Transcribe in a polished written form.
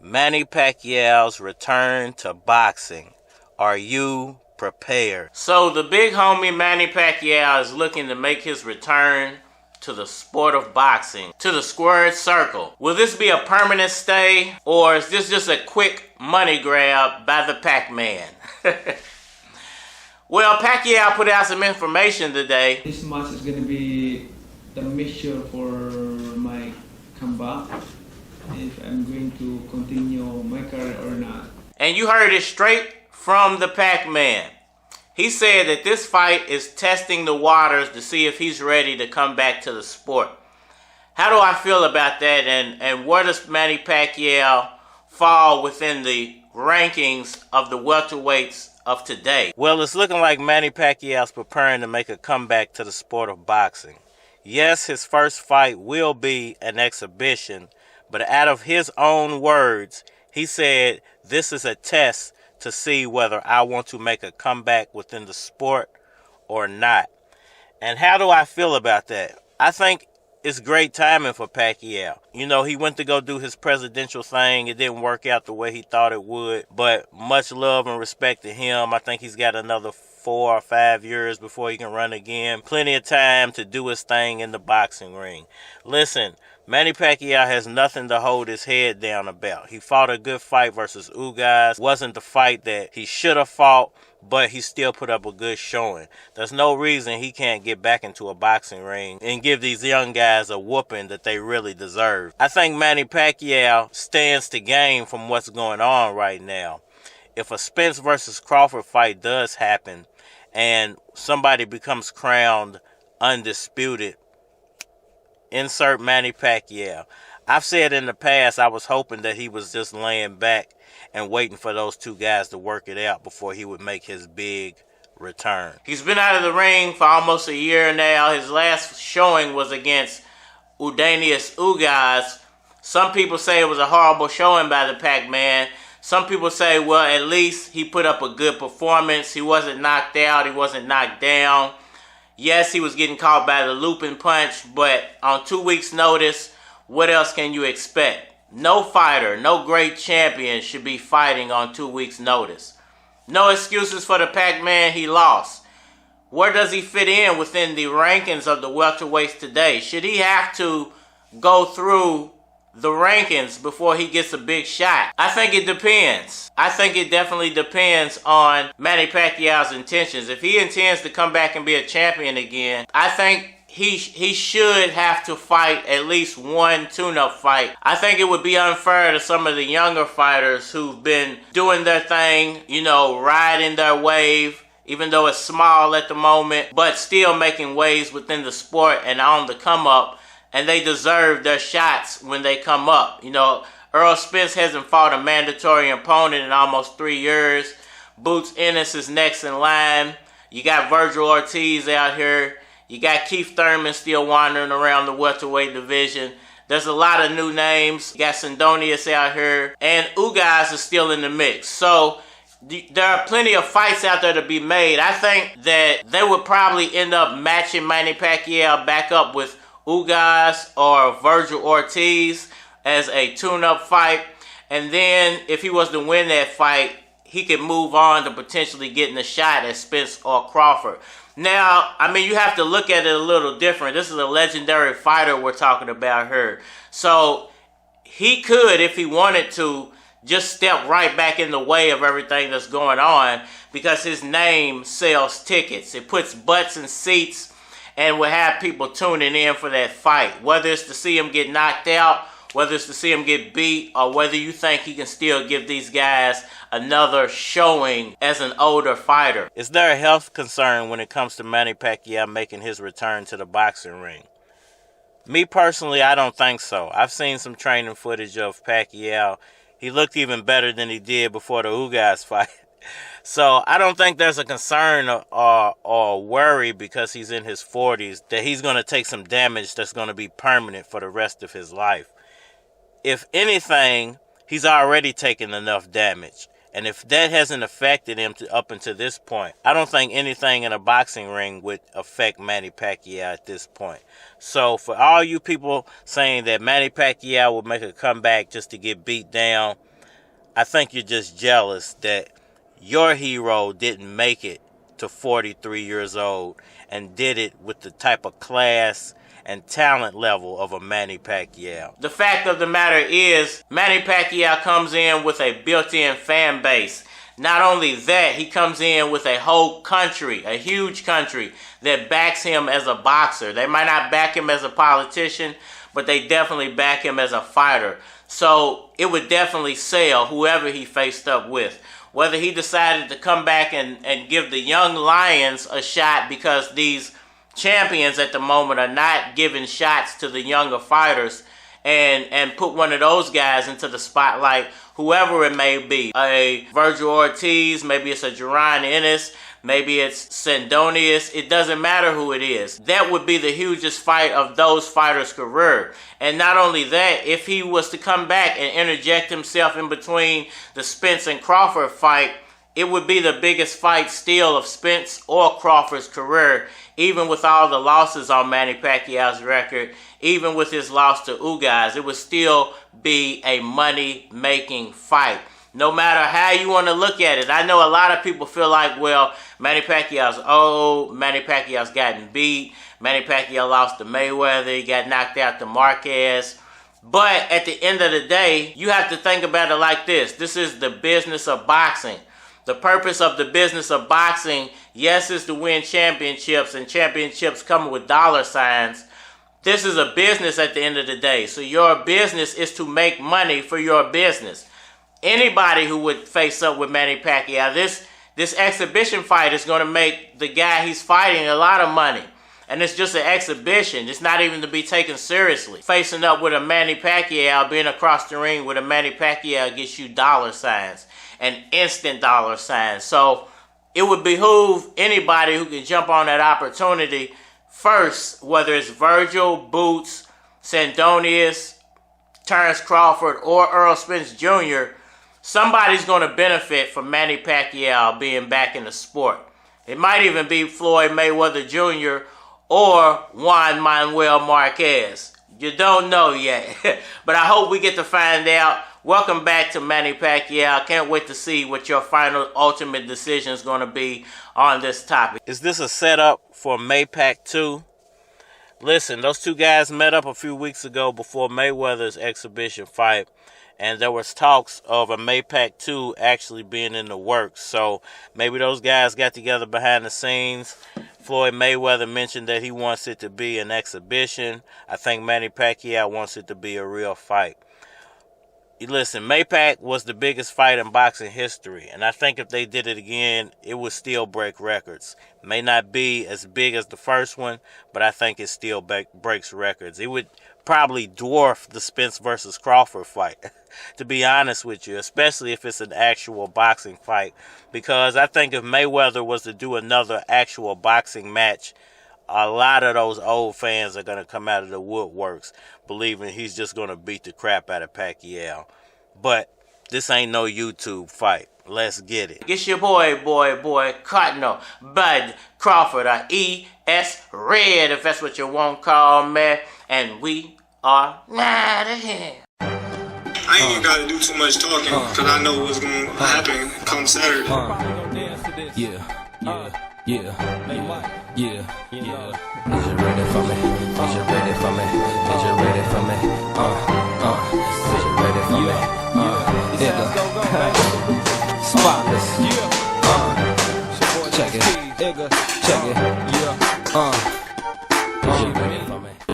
Manny Pacquiao's return to boxing. Are you prepared? So the big homie Manny Pacquiao is looking to make his return to the sport of boxing, to the squared circle. Will this be a permanent stay, or is this just a quick money grab by the Pacman? Well, Pacquiao put out some information today. This match is going to be the measure for my comeback, if I'm going to continue my career or not. And you heard it straight from the Pacman. He said that this fight is testing the waters to see if he's ready to come back to the sport. How do I feel about that, and where does Manny Pacquiao fall within the rankings of the welterweights of today? Well, it's looking like Manny Pacquiao's preparing to make a comeback to the sport of boxing. Yes, his first fight will be an exhibition, but out of his own words, he said this is a test to see whether I want to make a comeback within the sport or not. And how do I feel about that? I think it's great timing for Pacquiao. You know, he went to go do his presidential thing. It didn't work out the way he thought it would, but much love and respect to him. I think he's got another 4 or 5 years before he can run again. Plenty of time to do his thing in the boxing ring. Listen, Manny Pacquiao has nothing to hold his head down about. He fought a good fight versus Ugas. Wasn't the fight that he should have fought, but he still put up a good showing. There's no reason he can't get back into a boxing ring and give these young guys a whooping that they really deserve. I think Manny Pacquiao stands to gain from what's going on right now. If a Spence versus Crawford fight does happen and somebody becomes crowned undisputed, insert Manny Pacquiao. I've said in the past I was hoping that he was just laying back and waiting for those two guys to work it out before he would make his big return. He's been out of the ring for almost a year now. His last showing was against Yordenis Ugas. Some people say it was a horrible showing by the Pacman. Some people say, well, at least he put up a good performance. He wasn't knocked out. He wasn't knocked down. Yes, he was getting caught by the looping punch, but on 2 weeks' notice, what else can you expect? No fighter, no great champion should be fighting on 2 weeks' notice. No excuses for the Pacman, he lost. Where does he fit in within the rankings of the welterweights today? Should he have to go through the rankings before he gets a big shot? I think it depends. I think it definitely depends on Manny Pacquiao's intentions. If he intends to come back and be a champion again, I think he should have to fight at least one tune-up fight. I think it would be unfair to some of the younger fighters who've been doing their thing, you know, riding their wave, even though it's small at the moment, but still making waves within the sport and on the come-up. And they deserve their shots when they come up. You know, Errol Spence hasn't fought a mandatory opponent in almost 3 years. Boots Ennis is next in line. You got Virgil Ortiz out here. You got Keith Thurman still wandering around the welterweight division. There's a lot of new names. You got Sindonius out here. And Ugas is still in the mix. So there are plenty of fights out there to be made. I think that they would probably end up matching Manny Pacquiao back up with Ugas or Virgil Ortiz as a tune-up fight. And then if he was to win that fight, he could move on to potentially getting a shot at Spence or Crawford. Now, I mean, you have to look at it a little different. This is a legendary fighter we're talking about here. So he could, if he wanted to, just step right back in the way of everything that's going on because his name sells tickets. It puts butts in seats and will have people tuning in for that fight. Whether it's to see him get knocked out, whether it's to see him get beat, or whether you think he can still give these guys another showing as an older fighter. Is there a health concern when it comes to Manny Pacquiao making his return to the boxing ring? Me personally, I don't think so. I've seen some training footage of Pacquiao. He looked even better than he did before the Ugas fight. So I don't think there's a concern or worry because he's in his 40s that he's going to take some damage that's going to be permanent for the rest of his life. If anything, he's already taken enough damage. And if that hasn't affected him up until this point, I don't think anything in a boxing ring would affect Manny Pacquiao at this point. So for all you people saying that Manny Pacquiao will make a comeback just to get beat down, I think you're just jealous that your hero didn't make it to 43 years old and did it with the type of class and talent level of a Manny Pacquiao. The fact of the matter is, Manny Pacquiao comes in with a built-in fan base. Not only that, he comes in with a whole country, a huge country, that backs him as a boxer. They might not back him as a politician, but they definitely back him as a fighter. So it would definitely sell whoever he faced up with. Whether he decided to come back and give the young lions a shot, because these champions at the moment are not giving shots to the younger fighters, and put one of those guys into the spotlight, whoever it may be. A Virgil Ortiz, maybe it's a Jaron Ennis, maybe it's Sandonius. It doesn't matter who it is. That would be the hugest fight of those fighters' career. And not only that, if he was to come back and interject himself in between the Spence and Crawford fight, it would be the biggest fight still of Spence or Crawford's career, even with all the losses on Manny Pacquiao's record, even with his loss to Ugas. It would still be a money-making fight. No matter how you want to look at it. I know a lot of people feel like, well, Manny Pacquiao's old, Manny Pacquiao's gotten beat, Manny Pacquiao lost to Mayweather, he got knocked out to Marquez. But at the end of the day, you have to think about it like this. This is the business of boxing. The purpose of the business of boxing, yes, is to win championships, and championships come with dollar signs. This is a business at the end of the day. So your business is to make money for your business. Anybody who would face up with Manny Pacquiao, this exhibition fight is going to make the guy he's fighting a lot of money. And it's just an exhibition. It's not even to be taken seriously. Facing up with a Manny Pacquiao, being across the ring with a Manny Pacquiao gets you dollar signs. And instant dollar signs. So it would behoove anybody who can jump on that opportunity first, whether it's Virgil, Boots, Sandonius, Terence Crawford, or Errol Spence Jr., somebody's going to benefit from Manny Pacquiao being back in the sport. It might even be Floyd Mayweather Jr. or Juan Manuel Marquez. You don't know yet, but I hope we get to find out. Welcome back to Manny Pacquiao. Can't wait to see what your final ultimate decision is going to be on this topic. Is this a setup for Maypac 2? Listen, those two guys met up a few weeks ago before Mayweather's exhibition fight, and there was talks of a Maypac 2 actually being in the works. So maybe those guys got together behind the scenes. Floyd Mayweather mentioned that he wants it to be an exhibition. I think Manny Pacquiao wants it to be a real fight. Listen, Maypac was the biggest fight in boxing history, and I think if they did it again, it would still break records. May not be as big as the first one, but I think it still breaks records. It would probably dwarf the Spence versus Crawford fight, to be honest with you, especially if it's an actual boxing fight, because I think if Mayweather was to do another actual boxing match, a lot of those old fans are going to come out of the woodworks believing he's just going to beat the crap out of Pacquiao. But this ain't no YouTube fight. Let's get it. It's your boy, Cardinal, Bud Crawford, or E.S. Red, if that's what you want to call me. And we are out of here. I ain't even got to do too much talking, because I know what's going to happen come Saturday. Yeah. Is you ready for me? Is you ready for me? Is you ready for me? Is you ready for me? Spotless. Check it.